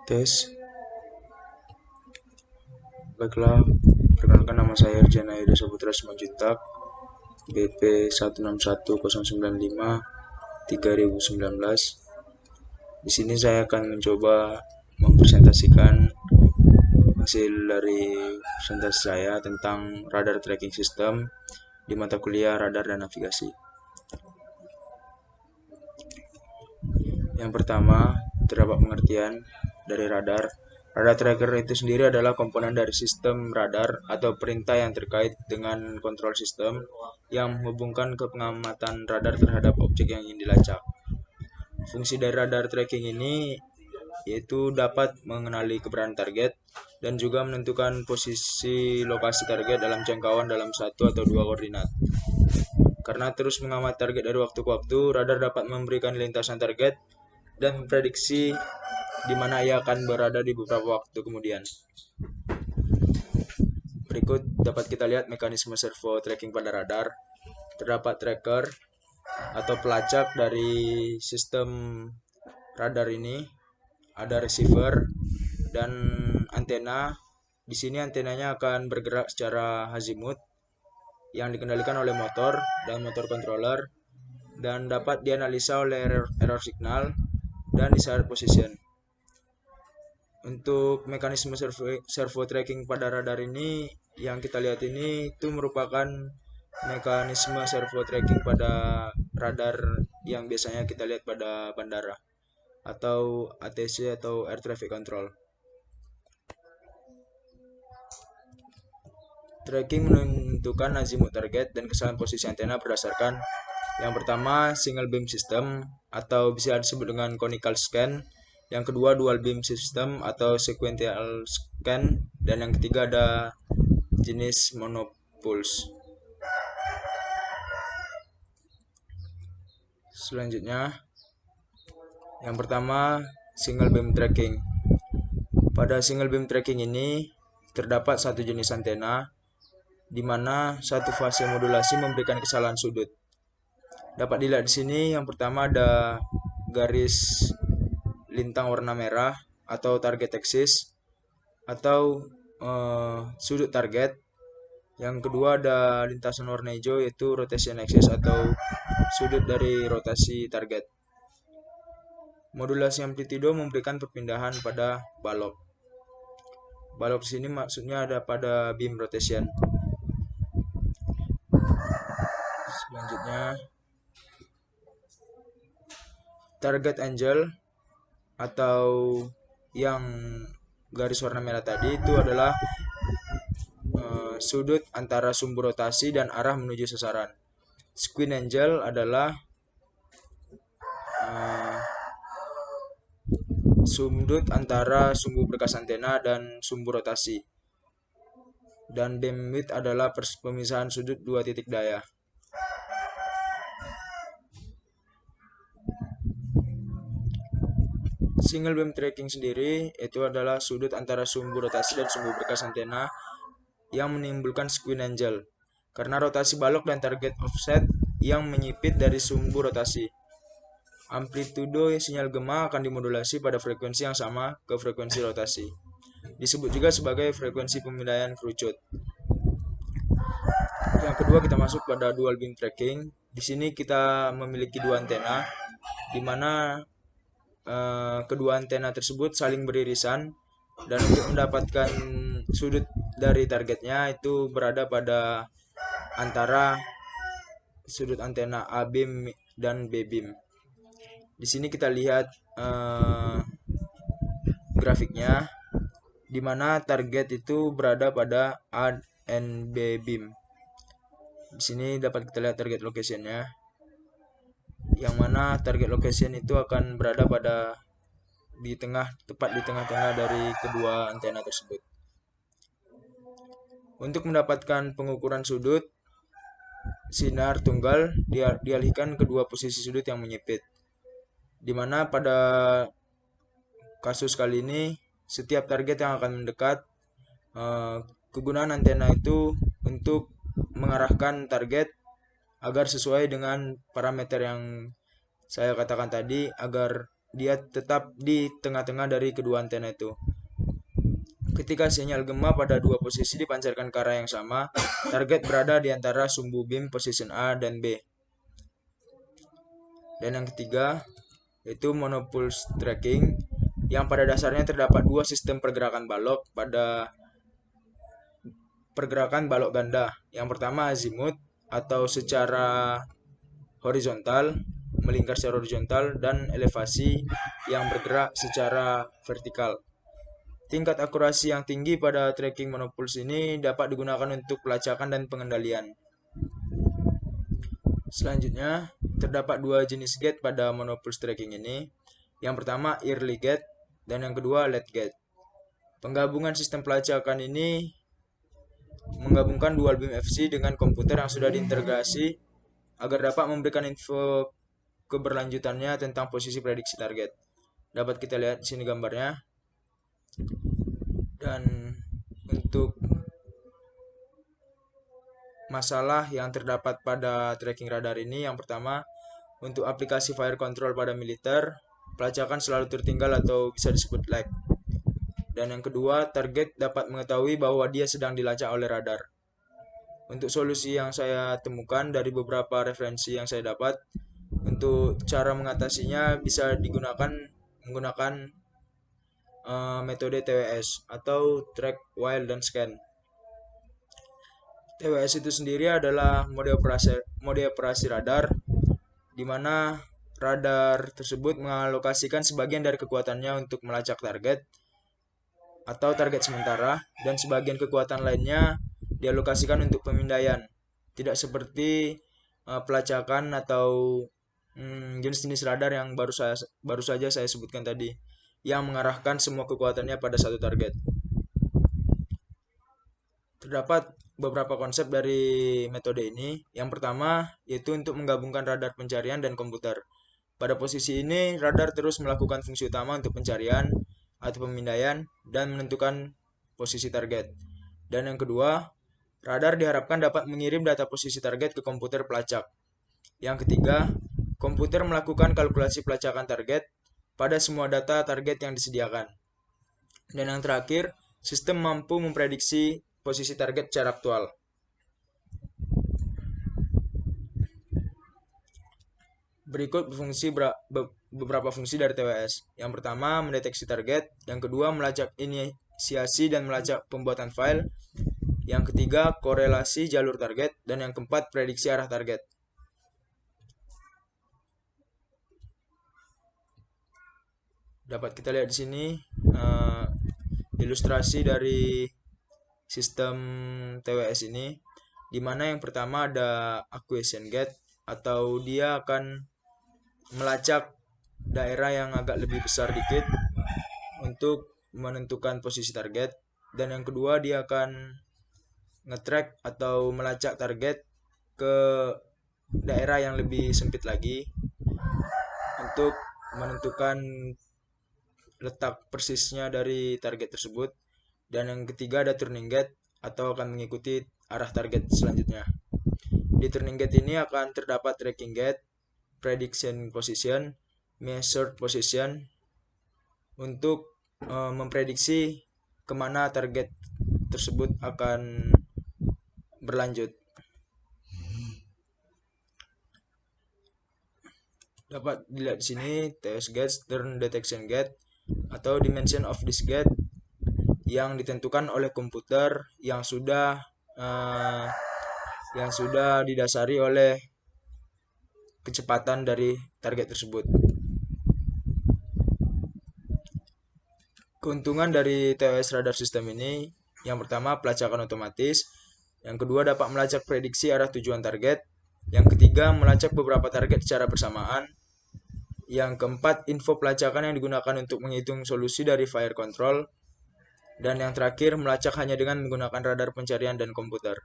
Tes. Baiklah, perkenalkan nama saya Irjana Yuda Saputra Simanjuntak, BP 161095-3019. Di sini saya akan mencoba mempresentasikan hasil dari presentasi saya tentang radar tracking system di mata kuliah radar dan navigasi. Yang pertama, terdapat pengertian dari radar. Radar tracker itu sendiri adalah komponen dari sistem radar atau perintah yang terkait dengan kontrol sistem yang menghubungkan ke pengamatan radar terhadap objek yang ingin dilacak. Fungsi dari radar tracking ini yaitu dapat mengenali keberadaan target dan juga menentukan posisi lokasi target dalam jangkauan dalam satu atau dua koordinat. Karena terus mengamati target dari waktu ke waktu, radar dapat memberikan lintasan target dan memprediksi di mana ia akan berada di beberapa waktu kemudian. Berikut dapat kita lihat mekanisme servo tracking pada radar. Terdapat tracker atau pelacak dari sistem radar ini, ada receiver dan antena. Di sini antenanya akan bergerak secara azimut yang dikendalikan oleh motor dan motor controller dan dapat dianalisa oleh error signal dan desired position. Untuk mekanisme servo tracking pada radar ini yang kita lihat ini itu merupakan mekanisme servo tracking pada radar yang biasanya kita lihat pada bandara atau ATC atau Air Traffic Control. Tracking menentukan azimut target dan kesalahan posisi antena berdasarkan yang pertama single beam system atau bisa disebut dengan conical scan, yang kedua dual beam system atau sequential scan, dan yang ketiga ada jenis monopulse. Selanjutnya, yang pertama single beam tracking. Pada single beam tracking ini terdapat satu jenis antena di mana satu fase modulasi memberikan kesalahan sudut. Dapat dilihat di sini yang pertama ada garis lintang warna merah atau target axis atau sudut target. Yang kedua ada lintasan warna hijau yaitu rotation axis atau sudut dari rotasi target. Modulasi amplitudo memberikan perpindahan pada balok. Balok di sini maksudnya ada pada beam rotation. Selanjutnya target angle atau yang garis warna merah tadi itu adalah sudut antara sumbu rotasi dan arah menuju sasaran. Squint angle adalah sudut antara sumbu berkas antena dan sumbu rotasi. Dan beam width adalah pemisahan sudut dua titik daya. Single beam tracking sendiri itu adalah sudut antara sumbu rotasi dan sumbu berkas antena yang menimbulkan squint angle karena rotasi balok dan target offset yang menyipit dari sumbu rotasi. Amplitudo sinyal gema akan dimodulasi pada frekuensi yang sama ke frekuensi rotasi. Disebut juga sebagai frekuensi pemindaian kerucut. Yang kedua kita masuk pada dual beam tracking. Di sini kita memiliki dua antena di mana kedua antena tersebut saling beririsan dan untuk mendapatkan sudut dari targetnya itu berada pada antara sudut antena A beam dan B beam. Di sini kita lihat grafiknya di mana target itu berada pada A and B beam. Di sini dapat kita lihat target location-nya, yang mana target location itu akan berada pada tepat di tengah-tengah dari kedua antena tersebut. Untuk mendapatkan pengukuran sudut sinar tunggal dialihkan kedua posisi sudut yang menyipit, di mana pada kasus kali ini setiap target yang akan mendekat kegunaan antena itu untuk mengarahkan target agar sesuai dengan parameter yang saya katakan tadi agar dia tetap di tengah-tengah dari kedua antena itu. Ketika sinyal gema pada dua posisi dipancarkan ke arah yang sama, target berada di antara sumbu beam position A dan B. Dan yang ketiga, yaitu monopulse tracking, yang pada dasarnya terdapat dua sistem pergerakan balok pada pergerakan balok ganda. Yang pertama azimut atau secara horizontal, melingkar secara horizontal, dan elevasi yang bergerak secara vertikal. Tingkat akurasi yang tinggi pada tracking monopulse ini dapat digunakan untuk pelacakan dan pengendalian. Selanjutnya, terdapat dua jenis gate pada monopulse tracking ini. Yang pertama early gate dan yang kedua late gate. Penggabungan sistem pelacakan ini menggabungkan dual beam FC dengan komputer yang sudah diintegrasi agar dapat memberikan info keberlanjutannya tentang posisi prediksi target. Dapat kita lihat di sini gambarnya. Dan untuk masalah yang terdapat pada tracking radar ini, yang pertama, untuk aplikasi fire control pada militer, pelacakan selalu tertinggal atau bisa disebut lag. Dan yang kedua, target dapat mengetahui bahwa dia sedang dilacak oleh radar. Untuk solusi yang saya temukan dari beberapa referensi yang saya dapat, untuk cara mengatasinya bisa menggunakan metode TWS atau track, while, dan scan. TWS itu sendiri adalah mode operasi radar, di mana radar tersebut mengalokasikan sebagian dari kekuatannya untuk melacak target atau target sementara, dan sebagian kekuatan lainnya dialokasikan untuk pemindaian. Tidak seperti pelacakan atau jenis-jenis radar yang baru saja saya sebutkan tadi, yang mengarahkan semua kekuatannya pada satu target. Terdapat beberapa konsep dari metode ini. Yang pertama, yaitu untuk menggabungkan radar pencarian dan komputer. Pada posisi ini, radar terus melakukan fungsi utama untuk pencarian atau pemindaian dan menentukan posisi target. Dan yang kedua, radar diharapkan dapat mengirim data posisi target ke komputer pelacak. Yang ketiga, komputer melakukan kalkulasi pelacakan target pada semua data target yang disediakan. Dan yang terakhir, sistem mampu memprediksi posisi target secara aktual. Berikut beberapa fungsi dari TWS. Yang pertama, mendeteksi target. Yang kedua, melacak inisiasi dan melacak pembuatan file. Yang ketiga, korelasi jalur target. Dan yang keempat, prediksi arah target. Dapat kita lihat di sini ilustrasi dari sistem TWS ini, di mana yang pertama ada acquisition gate, atau dia akan melacak daerah yang agak lebih besar dikit untuk menentukan posisi target. Dan yang kedua, dia akan nge-track atau melacak target ke daerah yang lebih sempit lagi untuk menentukan letak persisnya dari target tersebut. Dan yang ketiga ada turning gate, atau akan mengikuti arah target selanjutnya. Di turning gate ini akan terdapat tracking gate, prediction position, measured position, untuk memprediksi kemana target tersebut akan berlanjut. Dapat dilihat di sini TS gate, turn detection gate, atau dimension of this gate yang ditentukan oleh komputer yang sudah didasari oleh kecepatan dari target tersebut. Keuntungan dari TWS radar system ini, yang pertama pelacakan otomatis, yang kedua dapat melacak prediksi arah tujuan target, yang ketiga melacak beberapa target secara bersamaan, yang keempat info pelacakan yang digunakan untuk menghitung solusi dari fire control, dan yang terakhir melacak hanya dengan menggunakan radar pencarian dan komputer.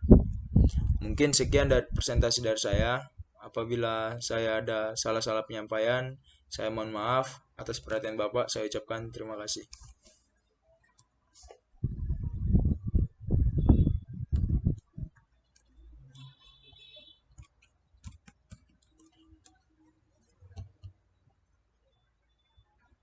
Mungkin sekian dari presentasi dari saya. Apabila saya ada salah-salah penyampaian, saya mohon maaf. Atas perhatian Bapak, saya ucapkan terima kasih.